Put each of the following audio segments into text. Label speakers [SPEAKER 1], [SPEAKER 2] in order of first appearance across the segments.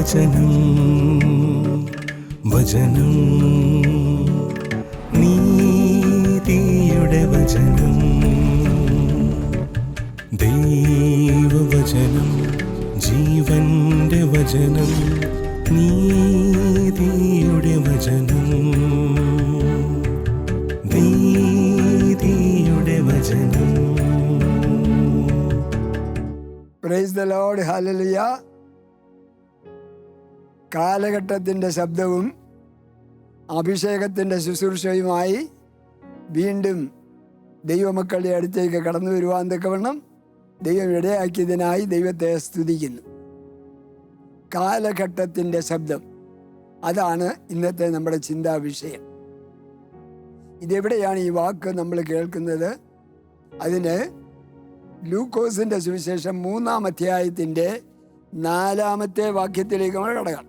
[SPEAKER 1] വചനം വചനം നീതിയുടെ വചനം ദൈവവചനം ജീവന്റെ വചനം നീതിയുടെ വചനം നീതിയുടെ വചനം.
[SPEAKER 2] Price the lord, hallelujah. കാലഘട്ടത്തിൻ്റെ ശബ്ദവും അഭിഷേകത്തിൻ്റെ ശുശ്രൂഷയുമായി വീണ്ടും ദൈവമക്കളുടെ അടുത്തേക്ക് കടന്നു വരുവാൻ തക്കവണ്ണം ദൈവം ഇടയാക്കിയതിനായി ദൈവത്തെ സ്തുതിക്കുന്നു. കാലഘട്ടത്തിൻ്റെ ശബ്ദം, അതാണ് ഇന്നത്തെ നമ്മുടെ ചിന്താ വിഷയം. ഇതെവിടെയാണ് ഈ വാക്ക് നമ്മൾ കേൾക്കുന്നത്? അതിന് ലൂക്കോസിൻ്റെ സുവിശേഷം 3-ാം അധ്യായത്തിൻ്റെ 4-ാമത്തെ വാക്യത്തിലേക്ക് നമ്മൾ കടക്കാം.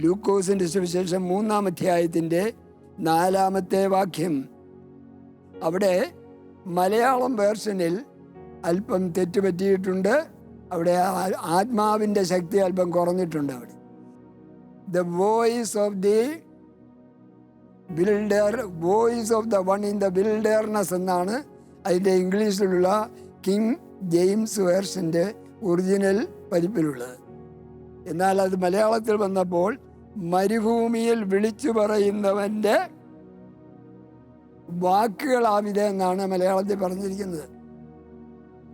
[SPEAKER 2] ലൂക്കോസിൻ്റെ സുവിശേഷം 3-ാം അധ്യായത്തിൻ്റെ 4-ാമത്തെ വാക്യം. അവിടെ മലയാളം വേർഷനിൽ അല്പം തെറ്റുപറ്റിയിട്ടുണ്ട്. അവിടെ ആത്മാവിൻ്റെ ശക്തി അല്പം കുറഞ്ഞിട്ടുണ്ട്. അവിടെ the voice of the builder, voice of the one in the wilderness എന്നാണ് അതിൻ്റെ ഇംഗ്ലീഷിലുള്ള കിങ് ജെയിംസ് വേർഷൻ്റെ ഒറിജിനൽ പതിപ്പിലുള്ളത്. എന്നാൽ അത് മലയാളത്തിൽ വന്നപ്പോൾ മരുഭൂമിയിൽ വിളിച്ചു പറയുന്നവൻ്റെ വാക്കുകളാവിത് എന്നാണ് മലയാളത്തിൽ പറഞ്ഞിരിക്കുന്നത്.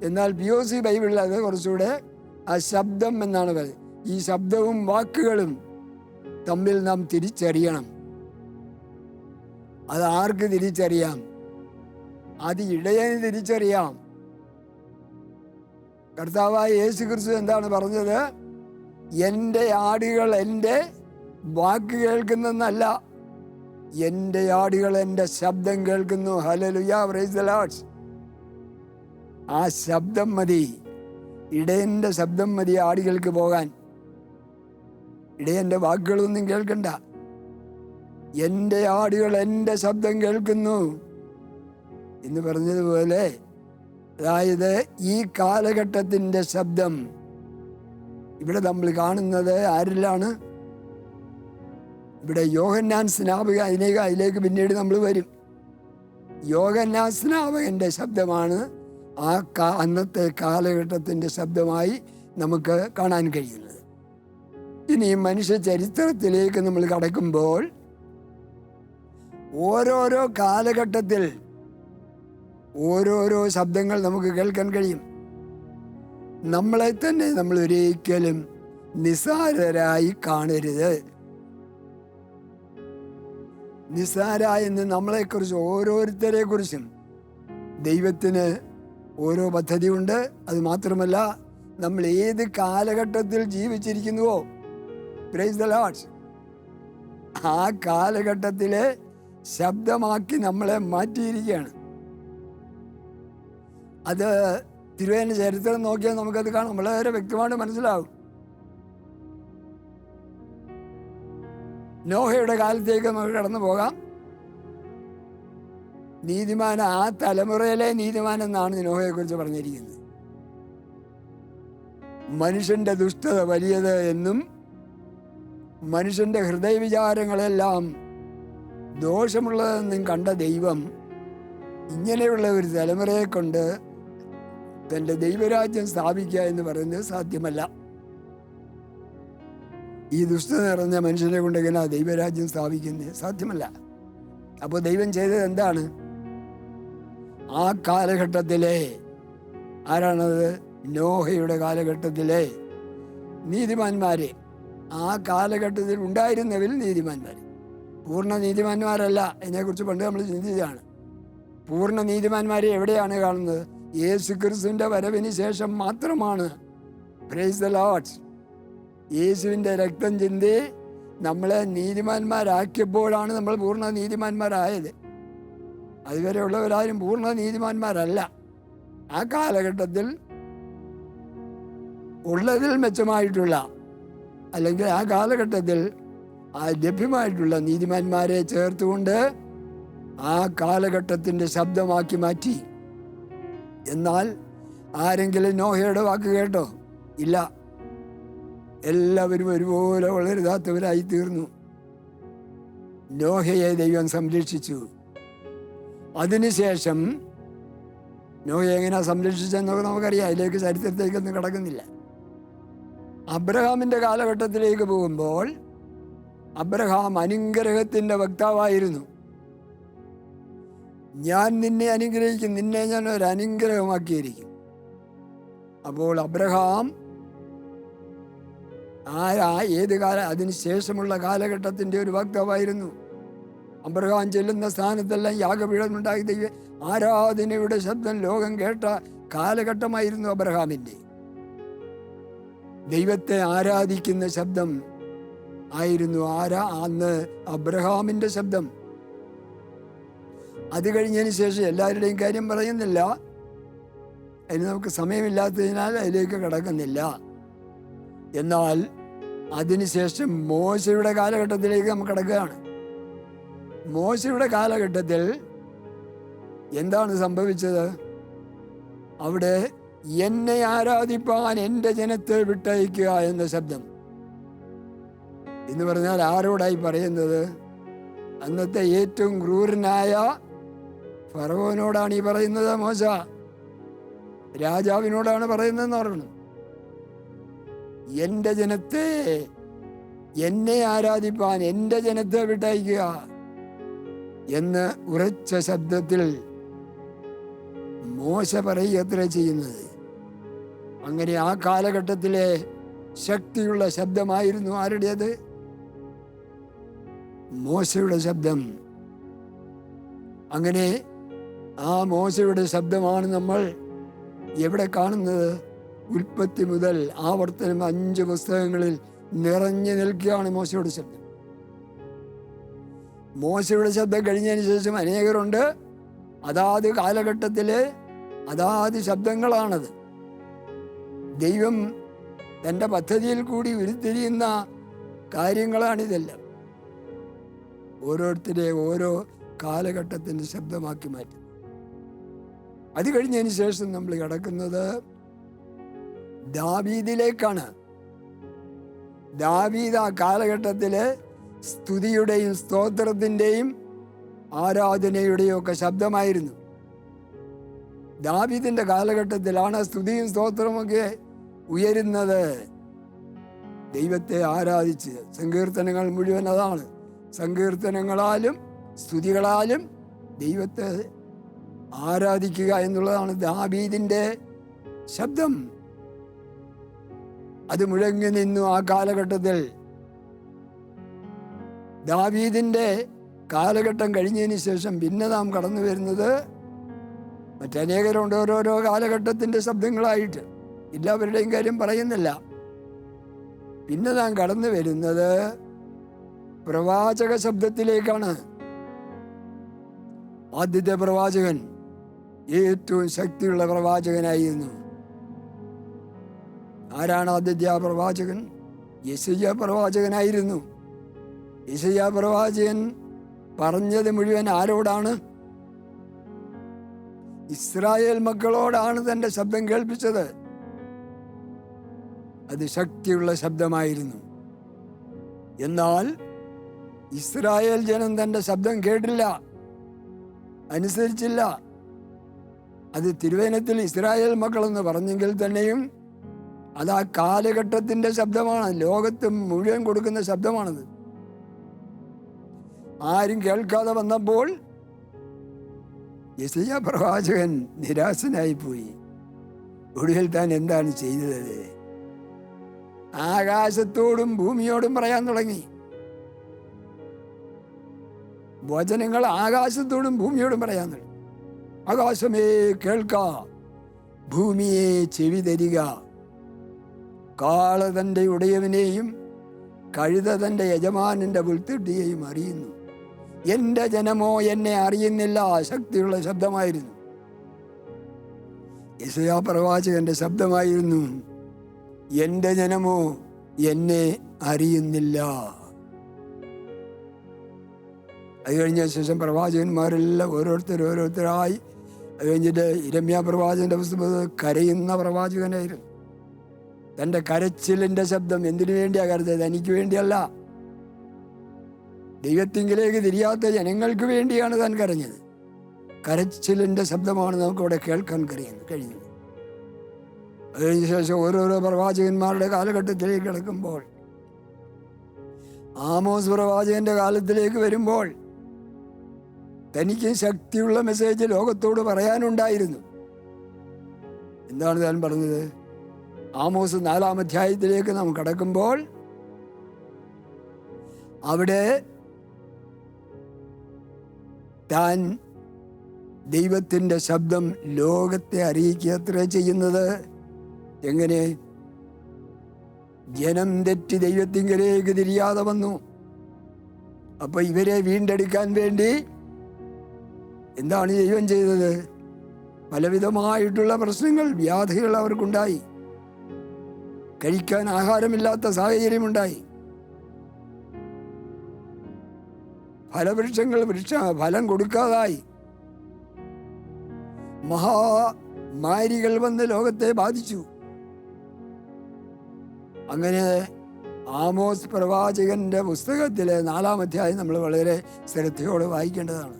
[SPEAKER 2] എന്നാൽ POC ബൈബിളിൽ അത് കുറച്ചുകൂടെ ആ ശബ്ദം എന്നാണ് പറയുന്നത്. ഈ ശബ്ദവും വാക്കുകളും തമ്മിൽ നാം തിരിച്ചറിയണം. അത് ആർക്ക് തിരിച്ചറിയാം? അത് ഇടയന് തിരിച്ചറിയാം. കർത്താവായ യേശു ക്രിസ്തു എന്താണ് പറഞ്ഞത്? എൻ്റെ ആടുകൾ എൻ്റെ വാക്ക് കേൾക്കുന്നെന്നല്ല, എൻ്റെ ആടുകൾ എൻ്റെ ശബ്ദം കേൾക്കുന്നു. Hallelujah, praise the Lord. ആ ശബ്ദം മതി, ഇടയൻ്റെ ശബ്ദം മതി ആടുകൾക്ക് പോകാൻ. ഇടയൻ്റെ വാക്കുകളൊന്നും കേൾക്കണ്ട. എൻ്റെ ആടുകൾ എൻ്റെ ശബ്ദം കേൾക്കുന്നു എന്ന് പറഞ്ഞതുപോലെ, അതായത് ഈ കാലഘട്ടത്തിൻ്റെ ശബ്ദം ഇവിടെ നമ്മൾ കാണുന്നത് ആരിലാണ്? ഇവിടെ യോഹന്നാൻ സ്നാപക, അതിലേക്ക് പിന്നീട് നമ്മൾ വരും. യോഹന്നാൻ സ്നാപകൻ്റെ ശബ്ദമാണ് അന്നത്തെ കാലഘട്ടത്തിൻ്റെ ശബ്ദമായി നമുക്ക് കാണാൻ കഴിയുന്നത്. ഇനി മനുഷ്യ ചരിത്രത്തിലേക്ക് നമ്മൾ കടക്കുമ്പോൾ ഓരോരോ കാലഘട്ടത്തിൽ ഓരോരോ ശബ്ദങ്ങൾ നമുക്ക് കേൾക്കാൻ കഴിയും. നമ്മളെ തന്നെ നമ്മൾ ഒരിക്കലും നിസ്സാരരായി കാണരുത്. നിസ്സാരായെന്ന് നമ്മളെക്കുറിച്ച് ഓരോരുത്തരെ കുറിച്ചും ദൈവത്തിന് ഓരോ പദ്ധതിയുണ്ട്. അത് മാത്രമല്ല, നമ്മൾ ഏത് കാലഘട്ടത്തിൽ ജീവിച്ചിരിക്കുന്നുവോ, പ്രൈസ് ദി ലോർഡ്, ആ കാലഘട്ടത്തിലെ ശബ്ദമാക്കി നമ്മളെ മാറ്റിയിരിക്കുകയാണ്. അത് തിരുവേദന ചരിത്രം നോക്കിയാൽ നമുക്കത് കാണാം, വളരെ വ്യക്തമായിട്ട് മനസ്സിലാവും. നോഹയുടെ കാലത്തേക്ക് നമുക്ക് കടന്നു പോകാം. നീതിമാൻ, ആ തലമുറയിലെ നീതിമാൻ എന്നാണ് നോഹയെ കുറിച്ച് പറഞ്ഞിരിക്കുന്നത്. മനുഷ്യന്റെ ദുഷ്ടത വലിയത് എന്നും മനുഷ്യന്റെ ഹൃദയവിചാരങ്ങളെല്ലാം ദോഷമുള്ളതെന്നും കണ്ട ദൈവം ഇങ്ങനെയുള്ള ഒരു തലമുറയെ കൊണ്ട് തൻ്റെ ദൈവരാജ്യം സ്ഥാപിക്കുക എന്ന് പറയുന്നത് സാധ്യമല്ല. ഈ ദുഷ്ടത നിറഞ്ഞ മനുഷ്യനെ കൊണ്ട് എങ്ങനെ ദൈവരാജ്യം സ്ഥാപിക്കുന്നത്? സാധ്യമല്ല. അപ്പോൾ ദൈവം ചെയ്തത് എന്താണ്? ആ കാലഘട്ടത്തിലെ ആരാണത്? നോഹയുടെ കാലഘട്ടത്തിലെ നീതിമാന്മാരെ, ആ കാലഘട്ടത്തിൽ ഉണ്ടായിരുന്നവരിൽ നീതിമാന്മാർ, പൂർണ്ണ നീതിമാന്മാരല്ല. ഇതിനെക്കുറിച്ച് പണ്ട് നമ്മൾ ചിന്തിച്ചതാണ്. പൂർണ്ണ നീതിമാന്മാരെ എവിടെയാണ് കാണുന്നത്? യേശു ക്രിസ്തുവിൻ്റെ വരവിന് ശേഷം മാത്രമാണ്. Price the Lord. യേശുവിൻ്റെ രക്തം ചിന്തി നമ്മളെ നീതിമാന്മാരാക്കിയപ്പോഴാണ് നമ്മൾ പൂർണ്ണ നീതിമാന്മാരായത്. അതുവരെ ഉള്ളവരാരും പൂർണ്ണ നീതിമാന്മാരല്ല. ആ കാലഘട്ടത്തിൽ ഉള്ളതിൽ മെച്ചമായിട്ടുള്ള, അല്ലെങ്കിൽ ആ കാലഘട്ടത്തിൽ ലഭ്യമായിട്ടുള്ള നീതിമാന്മാരെ ചേർത്തുകൊണ്ട് ആ കാലഘട്ടത്തിൻ്റെ ശബ്ദമാക്കി മാറ്റി. എന്നാൽ ആരെങ്കിലും നോഹയുടെ വാക്ക് കേട്ടോ? ഇല്ല. എല്ലാവരും ഒരുപോലെ വളരുതാത്തവരായി തീർന്നു. നോഹയെ ദൈവം സംരക്ഷിച്ചു. അതിനുശേഷം നോഹയെ എങ്ങനെ സംരക്ഷിച്ചെന്നൊക്കെ നമുക്കറിയാം. അതിലേക്ക് ചരിത്രത്തേക്കൊന്നും കിടക്കുന്നില്ല. അബ്രഹാമിൻ്റെ കാലഘട്ടത്തിലേക്ക് പോകുമ്പോൾ അബ്രഹാം അനുഗ്രഹത്തിൻ്റെ വക്താവായിരുന്നു. ഞാൻ നിന്നെ അനുഗ്രഹിക്കും, നിന്നെ ഞാൻ ഒരു അനുഗ്രഹമാക്കിയിരിക്കും. അപ്പോൾ അബ്രഹാം അതിനുശേഷമുള്ള കാലഘട്ടത്തിൻ്റെ ഒരു വക്താവായിരുന്നു. അബ്രഹാം ചെല്ലുന്ന സ്ഥാനത്തെല്ലാം യാഗപീഠമുണ്ടായി ദൈവ ആരാധനയുടെ ശബ്ദം ലോകം കേട്ട കാലഘട്ടമായിരുന്നു അബ്രഹാമിൻ്റെ. ദൈവത്തെ ആരാധിക്കുന്ന ശബ്ദം ആയിരുന്നു അന്ന് അബ്രഹാമിൻ്റെ ശബ്ദം. അത് കഴിഞ്ഞതിന് ശേഷം എല്ലാവരുടെയും കാര്യം പറയുന്നില്ല, അതിന് നമുക്ക് സമയമില്ലാത്തതിനാൽ അതിലേക്ക് കിടക്കുന്നില്ല. എന്നാൽ അതിനുശേഷം മോശയുടെ കാലഘട്ടത്തിലേക്ക് നമുക്ക് കിടക്കുകയാണ്. മോശയുടെ കാലഘട്ടത്തിൽ എന്താണ് സംഭവിച്ചത്? അവിടെ എന്നെ ആരാധിപ്പാൻ എൻ്റെ ജനത്തെ വിട്ടയക്കുക എന്ന ശബ്ദം എന്ന് പറഞ്ഞാൽ ആരോടായി പറയുന്നത്? അന്നത്തെ ഏറ്റവും ക്രൂരനായ ഫറവോനോടാണ് ഈ പറയുന്നത്. മോശ രാജാവിനോടാണ് പറയുന്നതെന്ന് പറഞ്ഞു. എൻ്റെ ജനത്തെ, എന്നെ ആരാധിപ്പാൻ എൻ്റെ ജനത്തെ വിട്ടയക്കുക എന്ന് ഉറച്ച ശബ്ദത്തിൽ മോശ പറയുകയത്ര ചെയ്യുന്നത്. അങ്ങനെ ആ കാലഘട്ടത്തിലെ ശക്തിയുള്ള ശബ്ദമായിരുന്നു ആരുടേത്? മോശയുടെ ശബ്ദം. അങ്ങനെ ആ മോശയുടെ ശബ്ദമാണ് നമ്മൾ എവിടെ കാണുന്നത്? ഉൽപ്പത്തി മുതൽ ആവർത്തനം 5 പുസ്തകങ്ങളിൽ നിറഞ്ഞു നിൽക്കുകയാണ് മോശയുടെ ശബ്ദം. മോശയുടെ ശബ്ദം കഴിഞ്ഞതിന് ശേഷം അനേകരുണ്ട്. അതാത് കാലഘട്ടത്തിലെ അതാത് ശബ്ദങ്ങളാണത്. ദൈവം തൻ്റെ പദ്ധതിയിൽ കൂടി ഉരുത്തിരിയുന്ന കാര്യങ്ങളാണിതെല്ലാം. ഓരോരുത്തരെ ഓരോ കാലഘട്ടത്തിൻ്റെ ശബ്ദമാക്കി മാറ്റും. അത് കഴിഞ്ഞതിന് ശേഷം നമ്മൾ കിടക്കുന്നത് ദാവീദിലേക്കാണ്. ദാവീദ് ആ കാലഘട്ടത്തിലെ സ്തുതിയുടെയും സ്തോത്രത്തിൻ്റെയും ആരാധനയുടെയും ഒക്കെ ശബ്ദമായിരുന്നു. ദാവീദിൻ്റെ കാലഘട്ടത്തിലാണ് സ്തുതിയും സ്തോത്രമൊക്കെ ഉയരുന്നത്. ദൈവത്തെ ആരാധിച്ച് സങ്കീർത്തനങ്ങൾ മുഴുവൻ അതാണ്. സങ്കീർത്തനങ്ങളാലും സ്തുതികളാലും ദൈവത്തെ ആരാധിക്കുക എന്നുള്ളതാണ് ദാവീദിൻ്റെ ശബ്ദം. അത് മുഴങ്ങി നിന്നു ആ കാലഘട്ടത്തിൽ. ദാവീദിൻ്റെ കാലഘട്ടം കഴിഞ്ഞതിന് ശേഷം പിന്നെ നാം കടന്നു വരുന്നത് മറ്റനേകരുണ്ട്. ഓരോരോ കാലഘട്ടത്തിൻ്റെ ശബ്ദങ്ങളായിട്ട് എല്ലാവരുടെയും കാര്യം പറയുന്നില്ല. പിന്നെ നാം കടന്നു വരുന്നത് പ്രവാചക ശബ്ദത്തിലേക്കാണ്. ആദ്യത്തെ പ്രവാചകൻ ഏറ്റവും ശക്തിയുള്ള പ്രവാചകനായിരുന്നു. ആരാണ് ആദ്യത്തെ ആ പ്രവാചകൻ? യെശയ്യാ പ്രവാചകനായിരുന്നു. യെശയ്യാ പ്രവാചകൻ പറഞ്ഞത് മുഴുവൻ ആരോടാണ്? ഇസ്രായേൽ മക്കളോടാണ് തൻ്റെ ശബ്ദം കേൾപ്പിച്ചത്. അത് ശക്തിയുള്ള ശബ്ദമായിരുന്നു. എന്നാൽ ഇസ്രായേൽ ജനം തൻ്റെ ശബ്ദം കേട്ടില്ല, അനുസരിച്ചില്ല. അത് തിരുവചനത്തിൽ ഇസ്രായേൽ മക്കളെന്ന് പറഞ്ഞെങ്കിൽ തന്നെയും അത് ആ കാലഘട്ടത്തിൻ്റെ ശബ്ദമാണ്. ലോകത്ത് മുഴുവൻ കൊടുക്കുന്ന ശബ്ദമാണത്. ആരും കേൾക്കാതെ വന്നപ്പോൾ യെശയ്യാ പ്രവാചകൻ നിരാശനായിപ്പോയി. ഒടുവിൽ താൻ എന്താണ് ചെയ്തത്? ആകാശത്തോടും ഭൂമിയോടും പറയാൻ തുടങ്ങി. വചനങ്ങൾ ആകാശത്തോടും ഭൂമിയോടും പറയാൻ തുടങ്ങി. ആകാശമേ കേൾക്ക, ഭൂമിയെ ചെവി തരിക. കാള തൻ്റെ ഉടയവനെയും കഴുത തൻ്റെ യജമാനൻ്റെ പുൽത്തൊട്ടിയെയും അറിയുന്നു. എൻ്റെ ജനമോ എന്നെ അറിയുന്നില്ല. ശക്തിയുള്ള ശബ്ദമായിരുന്നു. യെശയ്യാ പ്രവാചകന്റെ ശബ്ദമായിരുന്നു. എൻ്റെ ജനമോ എന്നെ അറിയുന്നില്ല. അത് കഴിഞ്ഞ ശേഷം പ്രവാചകന്മാരെല്ലാം ഓരോരുത്തരായി. അത് കഴിഞ്ഞിട്ട് യിരെമ്യാ പ്രവാചകന്റെ പുസ്തകത്തിൽ കരയുന്ന പ്രവാചകനായിരുന്നു. തൻ്റെ കരച്ചിലിൻ്റെ ശബ്ദം എന്തിനു വേണ്ടിയാണ് കരുതത്? എനിക്ക് വേണ്ടിയല്ല, ദൈവത്തിങ്കിലേക്ക് തിരിയാത്ത ജനങ്ങൾക്ക് വേണ്ടിയാണ് താൻ കരഞ്ഞത്. കരച്ചിലിൻ്റെ ശബ്ദമാണ് നമുക്കിവിടെ കേൾക്കാൻ കഴിഞ്ഞത്. അതിനുശേഷം ഓരോരോ പ്രവാചകന്മാരുടെ കാലഘട്ടത്തിലേക്ക് കിടക്കുമ്പോൾ, ആമോസ് പ്രവാചകന്റെ കാലത്തിലേക്ക് വരുമ്പോൾ തനിക്ക് ശക്തിയുള്ള മെസ്സേജ് ലോകത്തോട് പറയാനുണ്ടായിരുന്നു. എന്താണ് താൻ പറഞ്ഞത്? ആമോസ് 4-ാം അധ്യായത്തിലേക്ക് നാം കടക്കുമ്പോൾ അവിടെ താൻ ദൈവത്തിൻ്റെ ശബ്ദം ലോകത്തെ അറിയിക്കുക ചെയ്യുന്നത്. എങ്ങനെ? ജനം തെറ്റി ദൈവത്തിങ്കലേക്ക് തിരിയാതെ വന്നു. അപ്പൊ ഇവരെ വീണ്ടെടുക്കാൻ വേണ്ടി എന്താണ് ദൈവം ചെയ്തത്? പലവിധമായിട്ടുള്ള പ്രശ്നങ്ങൾ, വ്യാധികൾ അവർക്കുണ്ടായി. കഴിക്കാൻ ആഹാരമില്ലാത്ത സാഹചര്യമുണ്ടായി. ഫലവൃക്ഷങ്ങൾ ഫലം കൊടുക്കാതായി. മഹാമാരികൾ വന്ന് ലോകത്തെ ബാധിച്ചു. അങ്ങനെ ആമോസ് പ്രവാചകന്റെ പുസ്തകത്തിലെ 4-ാം അധ്യായം നമ്മൾ വളരെ ശ്രദ്ധയോടെ വായിക്കേണ്ടതാണ്.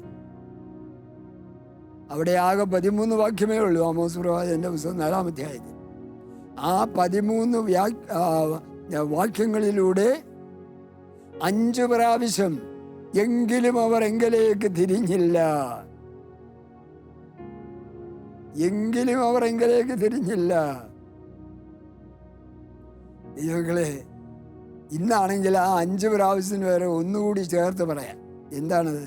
[SPEAKER 2] അവിടെ ആകെ 13 വാക്യമേ ഉള്ളൂ ആമോസ് പ്രവാചകന്റെ പുസ്തകം 4-ാം അധ്യായത്തിൽ. ആ 13 വാക്യങ്ങളിലൂടെ 5 പ്രാവശ്യം എങ്കിലും അവർ എങ്കിലേക്ക് തിരിഞ്ഞില്ല, എങ്കിലും അവർ എങ്കിലേക്ക് തിരിഞ്ഞില്ല. ദൈവങ്ങളെ, ഇന്നാണെങ്കിൽ ആ 5 പ്രാവശ്യത്തിന് വരെ ഒന്നുകൂടി ചേർത്ത് പറയാം. എന്താണത്?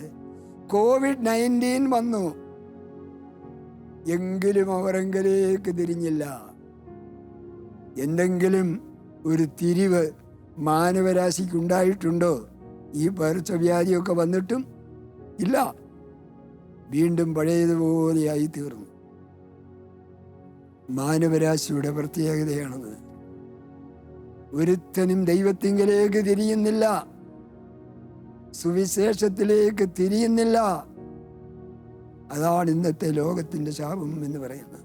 [SPEAKER 2] COVID-19 വന്നു, എങ്കിലും അവരെങ്കിലേക്ക് തിരിഞ്ഞില്ല. എന്തെങ്കിലും ഒരു തിരിവ് മാനവരാശിക്കുണ്ടായിട്ടുണ്ടോ? ഈ പകർച്ചവ്യാധിയൊക്കെ വന്നിട്ടും ഇല്ല, വീണ്ടും പഴയതുപോലെയായി തീർന്നു. മാനവരാശിയുടെ പ്രത്യേകതയാണത്. ഒരുത്തനും ദൈവത്തിങ്കലേക്ക് തിരിയുന്നില്ല, സുവിശേഷത്തിലേക്ക് തിരിയുന്നില്ല. അതാണ് ഇന്നത്തെ ലോകത്തിൻ്റെ ശാപം എന്ന് പറയുന്നത്.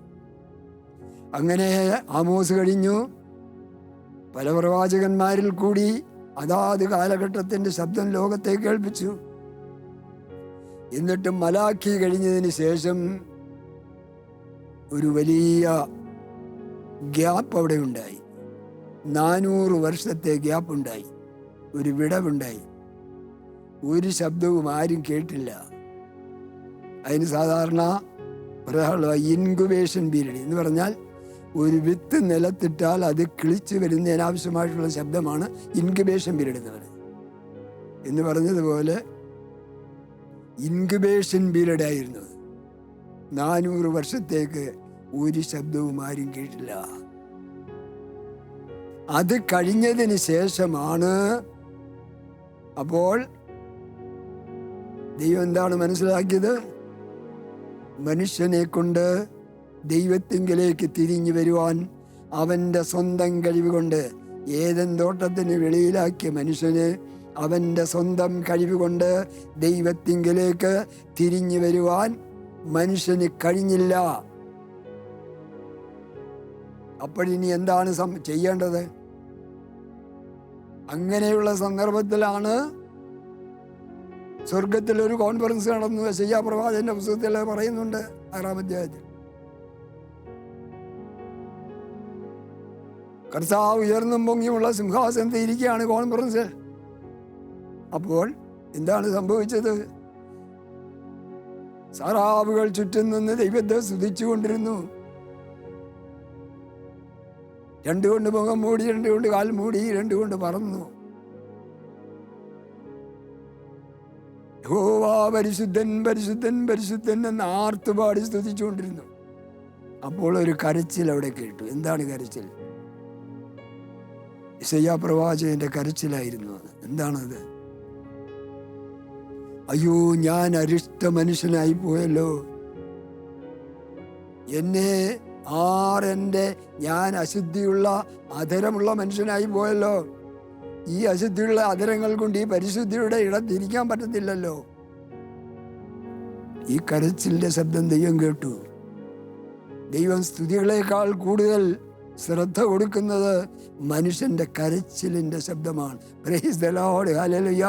[SPEAKER 2] അങ്ങനെ ആമോസ് കഴിഞ്ഞു. പല പ്രവാചകന്മാരിൽ കൂടി അതാത് കാലഘട്ടത്തിൻ്റെ ശബ്ദം ലോകത്തെ കേൾപ്പിച്ചു. എന്നിട്ടും മലാഖി കഴിഞ്ഞതിന് ശേഷം ഒരു വലിയ ഗ്യാപ്പ് അവിടെ ഉണ്ടായി. 400 വർഷത്തെ ഗ്യാപ്പ് ഉണ്ടായി, ഒരു വിടവുണ്ടായി. ഒരു ശബ്ദവും ആരും കേട്ടില്ല. അതിന് സാധാരണ പറയാനുള്ള ഇൻക്യുബേഷൻ പീരീഡ് എന്ന് പറഞ്ഞാൽ, ഒരു വിത്ത് നിലത്തിട്ടാൽ അത് കിളിച്ച് വരുന്നതിനാവശ്യമായിട്ടുള്ള ശബ്ദമാണ് ഇൻക്യുബേഷൻ പീരീഡ് എന്ന് പറഞ്ഞതുപോലെ ഇൻക്യുബേഷൻ പീരീഡ് ആയിരുന്നു. 400 വർഷത്തേക്ക് ഒരു ശബ്ദവും ആരും കേട്ടില്ല. അത് കഴിഞ്ഞതിന് ശേഷമാണ് അപ്പോൾ ദൈവം എന്താണ് മനസ്സിലാക്കിയത്? മനുഷ്യനെ കൊണ്ട് ദൈവത്തിങ്കിലേക്ക് തിരിഞ്ഞു വരുവാൻ അവൻ്റെ സ്വന്തം കഴിവ് കൊണ്ട്, ഏദൻ തോട്ടത്തിന് വെളിയിലാക്കിയ മനുഷ്യന് അവൻ്റെ സ്വന്തം കഴിവ് കൊണ്ട് ദൈവത്തിങ്കിലേക്ക് തിരിഞ്ഞു വരുവാൻ മനുഷ്യന് കഴിഞ്ഞില്ല. അപ്പോഴിനി എന്താണ് ചെയ്യേണ്ടത്? അങ്ങനെയുള്ള സന്ദർഭത്തിലാണ് സ്വർഗത്തിലൊരു കോൺഫറൻസ് നടന്നു. യെശയ്യാ പ്രവാചകന്റെ പുസ്തകത്തിൽ പറയുന്നുണ്ട് 6-ാം അധ്യായത്തിൽ. കർത്താവ് ഉയർന്നും പൊങ്ങിയുമുള്ള സിംഹാസനത്തിൽ ഇരിക്കുകയാണ് കോൺഫറൻസ്. അപ്പോൾ എന്താണ് സംഭവിച്ചത്? സറാബുകൾ ചുറ്റും നിന്ന് ദൈവത്തെ സ്തുതിച്ചുകൊണ്ടിരുന്നു. 2 കൊണ്ട് മുഖം മൂടി, 2 കൊണ്ട് കാൽ മൂടി, 2 കൊണ്ട് പറന്നു. യഹോവா പരിശുദ്ധൻ പരിശുദ്ധൻ പരിശുദ്ധൻ എന്ന് ആർത്തുപാടി സ്തുതിച്ചുകൊണ്ടിരുന്നു. അപ്പോൾ ഒരു കരച്ചിൽ അവിടെ കേട്ടു. എന്താണ് കരച്ചിൽ? യെശയ്യാ പ്രവാചകന്റെ കരച്ചിലായിരുന്നു അത്. എന്താണത്? അയ്യോ, ഞാൻ അരിഷ്ട മനുഷ്യനായി പോയല്ലോ, ഞാൻ അശുദ്ധിയുള്ള അധരമുള്ള മനുഷ്യനായി പോയല്ലോ. ഈ അശുദ്ധിയുള്ള അധരങ്ങൾ കൊണ്ട് ഈ പരിശുദ്ധിയുടെ ഇടത്തിരിക്കാൻ പറ്റത്തില്ലല്ലോ. ഈ കരച്ചിലിന്റെ ശബ്ദം ദൈവം കേട്ടു. ദൈവം സ്തുതികളെക്കാൾ കൂടുതൽ ശ്രദ്ധ കൊടുക്കുന്നത് മനുഷ്യന്റെ കരച്ചിലിന്റെ ശബ്ദമാണ്. Praise the lord, hallelujah.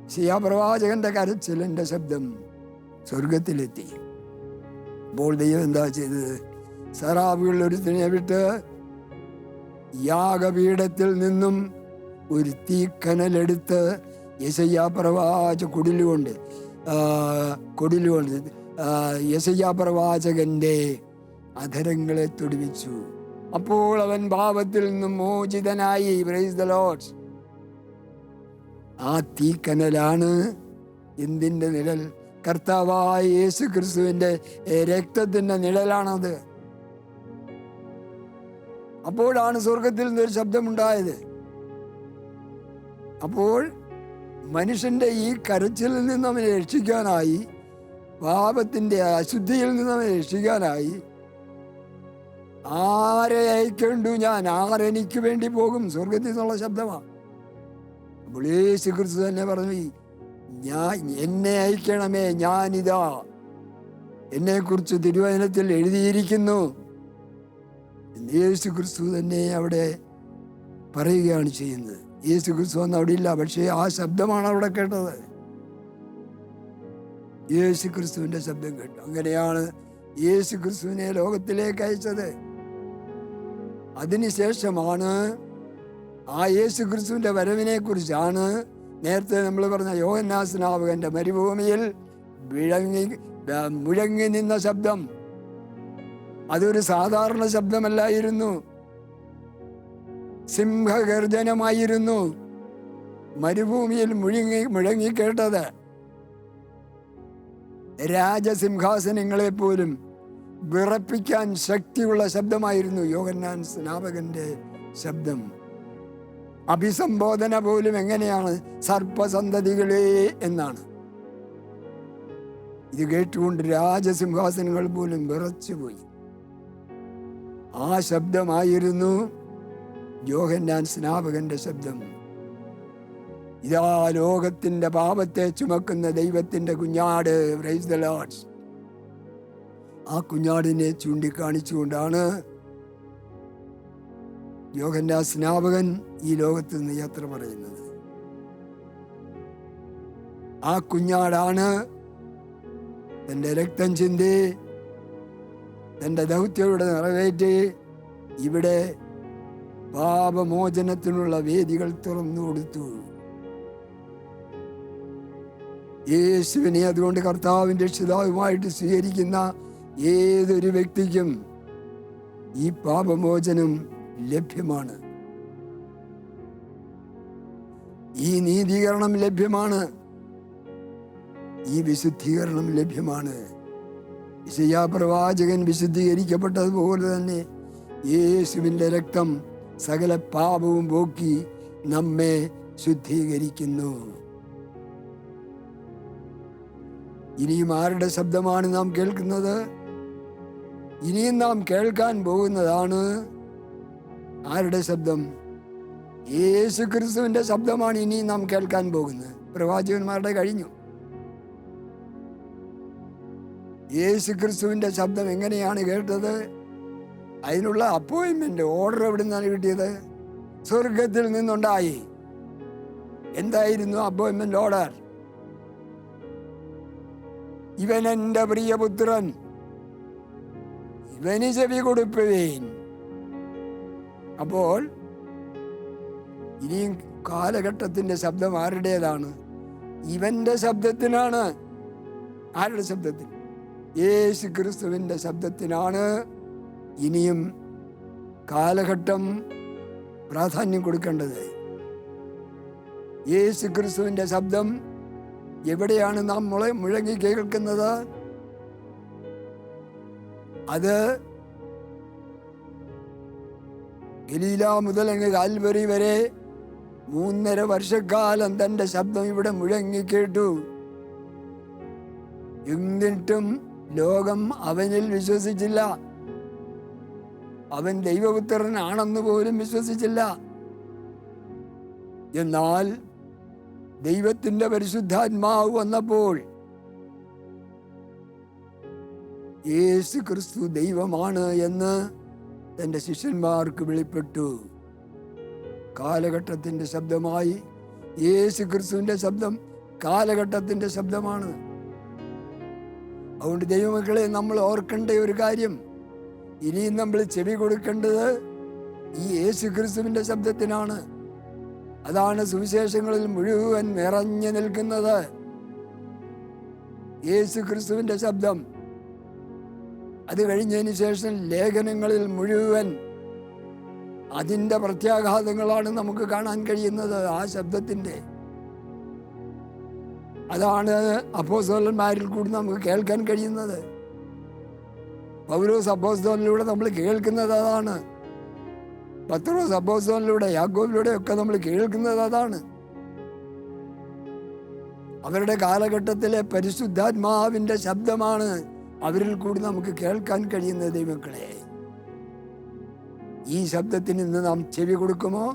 [SPEAKER 2] യെശയ്യാ പ്രവാചകന്റെ കരച്ചിലിന്റെ ശബ്ദം സ്വർഗത്തിലെത്തി. അപ്പോൾ ദൈവം എന്താ ചെയ്തത്? സറാബുകളിൽ ഒരുത്തിനെ വിട്ട് യാഗപീഠത്തിൽ നിന്നും ഒരു തീക്കനലെടുത്ത് യെശയ്യാ കുടിലുകൊണ്ട് യെശയ്യാ പ്രവാചകന്റെ അധരങ്ങളെ തൊടുവിച്ചു. അപ്പോൾ അവൻ പാപത്തിൽ നിന്നും മോചിതനായി. Price the Lord. ആ തീക്കനലാണ് എന്തിൻ്റെ നിഴൽ? കർത്താവായ യേശു ക്രിസ്തുവിന്റെ രക്തത്തിന്റെ നിഴലാണത്. അപ്പോഴാണ് സ്വർഗത്തിൽ നിന്നൊരു ശബ്ദമുണ്ടായത്. അപ്പോൾ മനുഷ്യന്റെ ഈ കരച്ചിലിൽ നിന്ന് അവനെ രക്ഷിക്കാനായി, പാപത്തിന്റെ അശുദ്ധിയിൽ നിന്ന് അവനെ രക്ഷിക്കാനായി, ആരെ അയക്കേണ്ടു ഞാൻ, ആരെനിക്ക് വേണ്ടി പോകും? സ്വർഗത്തിൽ നിന്നുള്ള ശബ്ദമാണ്. അപ്പോൾ യേശു ക്രിസ്തു തന്നെ പറഞ്ഞു, എന്നെ അയക്കണമേ, ഞാനിതാ, എന്നെ കുറിച്ച് തിരുവചനത്തിൽ എഴുതിയിരിക്കുന്നു. യേശു ക്രിസ്തു തന്നെ അവിടെ പറയുകയാണ് ചെയ്യുന്നത്. യേശു ക്രിസ്തു ഒന്നും അവിടെ ഇല്ല, പക്ഷേ ആ ശബ്ദമാണ് അവിടെ കേട്ടത്. യേശു ക്രിസ്തുവിന്റെ ശബ്ദം കേട്ടു. അങ്ങനെയാണ് യേശു ക്രിസ്തുവിനെ ലോകത്തിലേക്ക് അയച്ചത്. അതിനുശേഷമാണ് ആ യേശു ക്രിസ്തുവിന്റെ വരവിനെ കുറിച്ചാണ് നേരത്തെ നമ്മൾ പറഞ്ഞ യോഹന്നാൻ സ്നാപകന്റെ മരുഭൂമിയിൽ മുഴങ്ങി നിന്ന ശബ്ദം. അതൊരു സാധാരണ ശബ്ദമല്ലായിരുന്നു, സിംഹഗർജനമായിരുന്നു. മരുഭൂമിയിൽ മുഴങ്ങി കേട്ടത് രാജസിംഹാസനങ്ങളെ പോലും വിറപ്പിക്കാൻ ശക്തിയുള്ള ശബ്ദമായിരുന്നു യോഹന്നാൻ സ്നാപകന്റെ ശബ്ദം. അഭിസംബോധന പോലും എങ്ങനെയാണ്? സർപ്പസന്തതികളെ എന്നാണ്. ഇത് കേട്ടുകൊണ്ട് രാജസിംഹാസനങ്ങൾ പോലും വിറച്ചുപോയി. ആ ശബ്ദമായിരുന്നു യോഹന്നാൻ സ്നാപകന്റെ ശബ്ദം. ഇതാ ലോകത്തിന്റെ പാപത്തെ ചുമക്കുന്ന ദൈവത്തിന്റെ കുഞ്ഞാട്. Price the Lord. ആ കുഞ്ഞാടിനെ ചൂണ്ടിക്കാണിച്ചുകൊണ്ടാണ് യോഹന്നാൻ സ്നാപകൻ ഈ ലോകത്ത് നിന്ന് യാത്ര പറയുന്നത്. ആ കുഞ്ഞാടാണ് തൻ്റെ രക്തം ചിന്തി തൻ്റെ ദൗത്യയുടെ നിറവേറ്റി ഇവിടെ പാപമോചനത്തിനുള്ള വേദികൾ തുറന്നു കൊടുത്തു. യേശുവിനെ അതുകൊണ്ട് കർത്താവിൻ്റെ രക്ഷിതാവുമായിട്ട് സ്വീകരിക്കുന്ന ഏതൊരു വ്യക്തിക്കും ഈ പാപമോചനം ലഭ്യമാണ്, ഈ നീതീകരണം ലഭ്യമാണ്, ഈ വിശുദ്ധീകരണം ലഭ്യമാണ്. യെശയ്യാ പ്രവാചകൻ വിശുദ്ധീകരിക്കപ്പെട്ടതുപോലെ തന്നെ യേശുവിൻ്റെ രക്തം സകല പാപവും പോക്കി നമ്മെ ശുദ്ധീകരിക്കുന്നു. ഇനിയും ആരുടെ ശബ്ദമാണ് നാം കേൾക്കുന്നത്? ഇനിയും നാം കേൾക്കാൻ പോകുന്നതാണ് ആരുടെ ശബ്ദം? യേശു ക്രിസ്തുവിന്റെ ശബ്ദമാണ് ഇനിയും നാം കേൾക്കാൻ പോകുന്നത്. പ്രവാചകന്മാരുടെ കഴിഞ്ഞു. യേശു ക്രിസ്തുവിന്റെ ശബ്ദം എങ്ങനെയാണ് കേട്ടത്? അതിനുള്ള അപ്പോയിന്റ്മെന്റ് ഓർഡർ എവിടെ നിന്നാണ് കിട്ടിയത്? സ്വർഗത്തിൽ നിന്നുണ്ടായി. എന്തായിരുന്നു അപ്പോയിന്റ്മെന്റ് ഓർഡർ? ഇവൻ എൻ്റെ പ്രിയപുത്രൻ, ഇവന് ചെവി കൊടുപ്പീൻ. അപ്പോൾ ഇനിയും കാലഘട്ടത്തിന്റെ ശബ്ദം ആരുടേതാണ്? ഇവന്റെ ശബ്ദത്തിനാണ്. ആരുടെ ശബ്ദത്തിന്? യേശു ക്രിസ്തുവിന്റെ ശബ്ദത്തിനാണ് ഇനിയും കാലഘട്ടം പ്രാധാന്യം കൊടുക്കേണ്ടത്. യേശു ക്രിസ്തുവിന്റെ ശബ്ദം എവിടെയാണ് നാം മുഴങ്ങി കേൾക്കുന്നത്? അത് ഗലീല മുതൽ അങ്ങ് കാൽവരി വരെ 3.5 വർഷക്കാലം തൻ്റെ ശബ്ദം ഇവിടെ മുഴങ്ങി കേട്ടു. എന്നിട്ടും ലോകം അവനിൽ വിശ്വസിച്ചില്ല. അവൻ ദൈവപുത്രനാണെന്ന് പോലും വിശ്വസിച്ചില്ല. എന്നാൽ ദൈവത്തിൻ്റെ പരിശുദ്ധാത്മാവ് വന്നപ്പോൾ യേശു ക്രിസ്തു ദൈവമാണ് എന്ന് തൻ്റെ ശിഷ്യന്മാർക്ക് വെളിപ്പെട്ടു. കാലഘട്ടത്തിൻ്റെ ശബ്ദമായി യേശു ക്രിസ്തുവിൻ്റെ ശബ്ദം കാലഘട്ടത്തിൻ്റെ ശബ്ദമാണ്. അതുകൊണ്ട് ദൈവമക്കളെ, നമ്മൾ ഓർക്കേണ്ട ഒരു കാര്യം, ഇനിയും നമ്മൾ ചെവി കൊടുക്കേണ്ടത് ഈ യേശു ക്രിസ്തുവിൻ്റെ ശബ്ദത്തിനാണ്. അതാണ് സുവിശേഷങ്ങളിൽ മുഴുവൻ നിറഞ്ഞു നിൽക്കുന്നത്, യേശു ക്രിസ്തുവിൻ്റെ ശബ്ദം. അത് കഴിഞ്ഞതിന് ശേഷം ലേഖനങ്ങളിൽ മുഴുവൻ അതിൻ്റെ പ്രത്യാഘാതങ്ങളാണ് നമുക്ക് കാണാൻ കഴിയുന്നത്, ആ ശബ്ദത്തിൻ്റെ. അതാണ് അപ്പോസ്തലന്മാരിൽ കൂടി നമുക്ക് കേൾക്കാൻ കഴിയുന്നത്. പൗലോസ് അപ്പോസ്തലനിലൂടെ നമ്മൾ കേൾക്കുന്നത് അതാണ്. പത്രോസ് അപ്പോസ്തലനിലൂടെ, യാക്കോബിലൂടെ ഒക്കെ നമ്മൾ കേൾക്കുന്നത് അതാണ്. അവരുടെ കാലഘട്ടത്തിലെ പരിശുദ്ധാത്മാവിൻ്റെ ശബ്ദമാണ് അവരിൽ കൂടി നമുക്ക് കേൾക്കാൻ കഴിയുന്നത്. ദൈവമക്കളെ, ഈ ശബ്ദത്തിന് ഇന്ന് നാം ചെവി കൊടുക്കുമോ?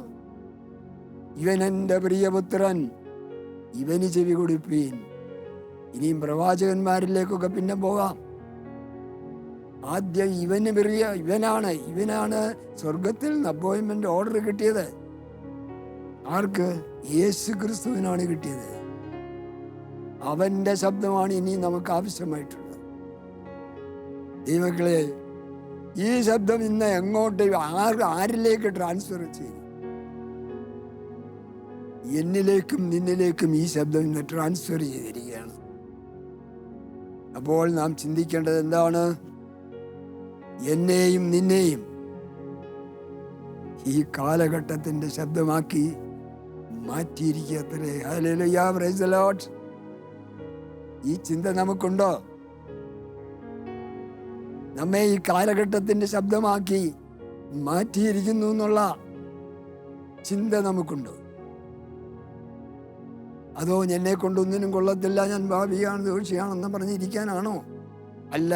[SPEAKER 2] ഇവൻ എൻ്റെ പ്രിയപുത്രൻ, ഇവന് ചെവി കൊടുപ്പീൻ. ഇനിയും പ്രവാചകന്മാരിലേക്കൊക്കെ പിന്നെ പോകാം. ആദ്യം ഇവനാണ് സ്വർഗത്തിൽ നിന്ന് അപ്പോയിൻമെന്റ് ഓർഡർ കിട്ടിയത്. ആർക്ക്? യേശു ക്രിസ്തുവിനാണ് കിട്ടിയത്. അവന്റെ ശബ്ദമാണ് ഇനി നമുക്ക് ആവശ്യമായിട്ടുള്ളത്. ദൈവമക്കളെ, ഈ ശബ്ദം ഇന്ന് എങ്ങോട്ട് ആരിലേക്ക് ട്രാൻസ്ഫർ ചെയ്തു? എന്നിലേക്കും നിന്നിലേക്കും ഈ ശബ്ദം ഇന്ന് ട്രാൻസ്ഫർ ചെയ്തിരിക്കുകയാണ്. അപ്പോൾ നാം ചിന്തിക്കേണ്ടത് എന്താണ്? എന്നെയും നിന്നെയും ഈ കാലഘട്ടത്തിന്റെ ശബ്ദമാക്കി മാറ്റിയിരിക്കത്രേ. Hallelujah, praise the lord. ഈ ചിന്ത നമുക്കുണ്ടോ? നമ്മെ ഈ കാലഘട്ടത്തിന്റെ ശബ്ദമാക്കി മാറ്റിയിരിക്കുന്നു എന്നുള്ള ചിന്ത നമുക്കുണ്ടോ? അതോ എന്നെ കൊണ്ടൊന്നിനും കൊള്ളത്തില്ല, ഞാൻ ഭാവിയാണ്, ദോഷിയാണെന്ന് പറഞ്ഞിരിക്കാനാണോ? അല്ല,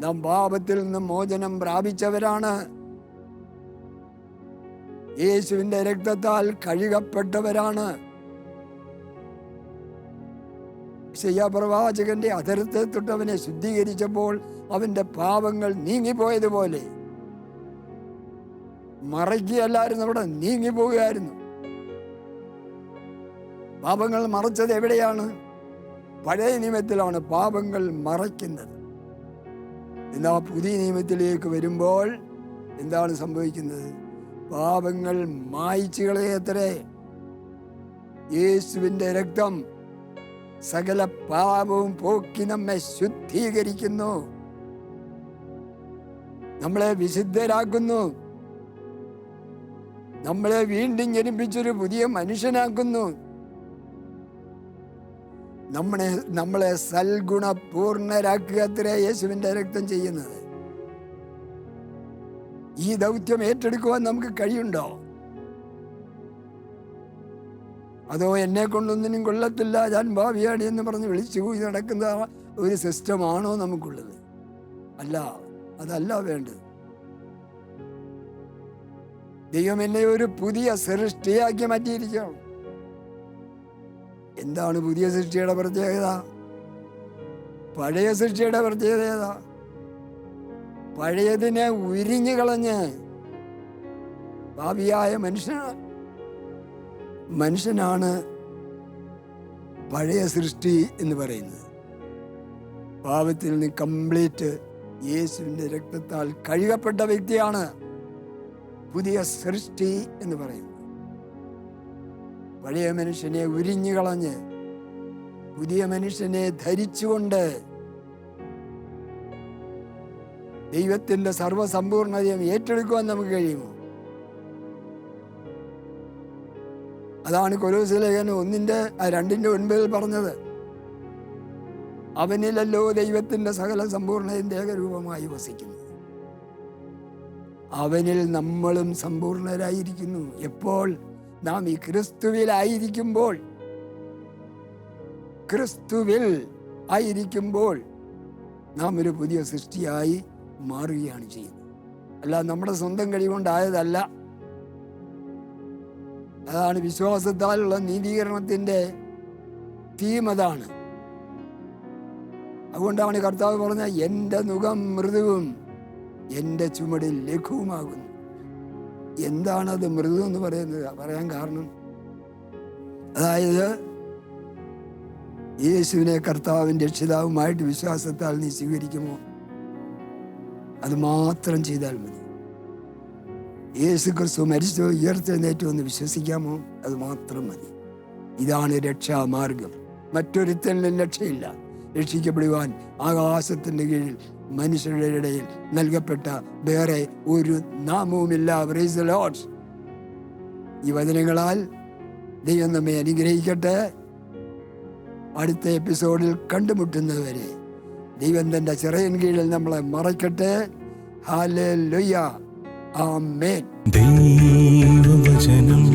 [SPEAKER 2] നാം പാപത്തിൽ നിന്ന് മോചനം പ്രാപിച്ചവരാണ്. യേശുവിന്റെ രക്തത്താൽ കഴുകപ്പെട്ടവരാണ്. യെശയ്യാ പ്രവാചകന്റെ അധരത്തെ തൊട്ടവനെ ശുദ്ധീകരിച്ചപ്പോൾ അവന്റെ പാപങ്ങൾ നീങ്ങിപ്പോയതുപോലെ, മറയ്ക്കുകയല്ലായിരുന്നു, അവിടെ നീങ്ങിപ്പോവുകയായിരുന്നു. പാപങ്ങൾ മറച്ചത് എവിടെയാണ്? പഴയ നിയമത്തിലാണ് പാപങ്ങൾ മറയ്ക്കുന്നത്. എന്നാൽ പുതിയ നിയമത്തിലേക്ക് വരുമ്പോൾ എന്താണ് സംഭവിക്കുന്നത്? പാപങ്ങൾ മായ്ച്ചു കളയത്രേ. യേശുവിന്റെ രക്തം സകല പാപവും പോക്കി നമ്മെ ശുദ്ധീകരിക്കുന്നു, നമ്മളെ വിശുദ്ധരാക്കുന്നു, നമ്മളെ വീണ്ടും ജനിപ്പിച്ചൊരു പുതിയ മനുഷ്യനാക്കുന്നു, നമ്മളെ സൽഗുണപൂർണരാക്കുക അത്രേ യേശുവിന്റെ രക്തം ചെയ്യുന്നത്. ഈ ദൗത്യം ഏറ്റെടുക്കുവാൻ നമുക്ക് കഴിയുണ്ടോ? അതോ എന്നെ കൊണ്ടൊന്നിനും കൊള്ളത്തില്ല, ഞാൻ ഭാവിയാണ് എന്ന് പറഞ്ഞ് വിളിച്ചു പോയി നടക്കുന്ന ഒരു സിസ്റ്റമാണോ നമുക്കുള്ളത്? അല്ല, അതല്ല വേണ്ടത്. ദൈവം എന്നെ ഒരു പുതിയ സൃഷ്ടിയാക്കി മാറ്റിയിരിക്കണം. എന്താണ് പുതിയ സൃഷ്ടിയുടെ പ്രത്യേകത? പഴയ സൃഷ്ടിയുടെ പ്രത്യേകത ഏതാ? പഴയതിനെ ഉരിഞ്ഞു കളഞ്ഞ് പാപിയായ മനുഷ്യനാണ് പഴയ സൃഷ്ടി എന്ന് പറയുന്നത്. പാപത്തിൽ നിന്ന് കംപ്ലീറ്റ് യേശുവിന്റെ രക്തത്താൽ കഴുകപ്പെട്ട വ്യക്തിയാണ് പുതിയ സൃഷ്ടി എന്ന് പറയുന്നത്. പഴയ മനുഷ്യനെ ഉരിഞ്ഞു കളഞ്ഞ് പുതിയ മനുഷ്യനെ ധരിച്ചുകൊണ്ട് ദൈവത്തിന്റെ സർവ്വസമ്പൂർണതയും ഏറ്റെടുക്കുവാൻ നമുക്ക് കഴിയുമോ? അതാണ് കൊലോസ്യ ലേഖനം 1:2 പറഞ്ഞത്. അവനിലല്ലോ ദൈവത്തിന്റെ സകല സമ്പൂർണതയും ദേഹരൂപമായി വസിക്കുന്നത്. അവനിൽ നമ്മളും സമ്പൂർണരായിരിക്കുന്നു. എപ്പോൾ? നാം ഈ ക്രിസ്തുവിൽ ആയിരിക്കുമ്പോൾ നാം ഒരു പുതിയ സൃഷ്ടിയായി മാറുകയാണ് ചെയ്യുന്നത്. അല്ല, നമ്മുടെ സ്വന്തം കഴിവുകൊണ്ടായതല്ല. അതാണ് വിശ്വാസത്താലുള്ള നീതീകരണത്തിന്റെ തീം. അതാണ്. അതുകൊണ്ടാണ് കർത്താവ് പറഞ്ഞ എൻ്റെ നുകം മൃദുവും എൻ്റെ ചുമടിൽ ലഘുവുമാകുന്നു. എന്താണത് മൃദു എന്ന് പറയുന്നത്? പറയാൻ കാരണം, അതായത് യേശുവിനെ കർത്താവിൻ്റെ രക്ഷിതാവുമായിട്ട് വിശ്വാസത്താൽ നീ സ്വീകരിക്കുമോ? അത് മാത്രം ചെയ്താൽ മതി. യേശു ക്രിസ്തു മരിച്ചു ഉയർത്തെഴുന്നേറ്റു എന്ന് വിശ്വസിക്കാമോ? അത് മാത്രം മതി. ഇതാണ് രക്ഷാമാർഗം. മറ്റൊരുത്തനിലും രക്ഷയില്ല. രക്ഷിക്കപ്പെടുവാൻ ആകാശത്തിൻ്റെ കീഴിൽ മനുഷ്യരുടെ ഇടയിൽ നൽകപ്പെട്ട വേറെ ഒരു നാമവുമില്ല. Price the lord. ഈ വചനങ്ങളാൽ ദൈവം നമ്മെ അനുഗ്രഹിക്കട്ടെ. അടുത്ത എപ്പിസോഡിൽ കണ്ടുമുട്ടുന്നതുവരെ ദൈവം തൻ്റെ ചിറയിൻ കീഴിൽ നമ്മളെ മറയ്ക്കട്ടെ. ഹല്ലേലൂയ. ആമേൻ.
[SPEAKER 1] ദൈവവചനം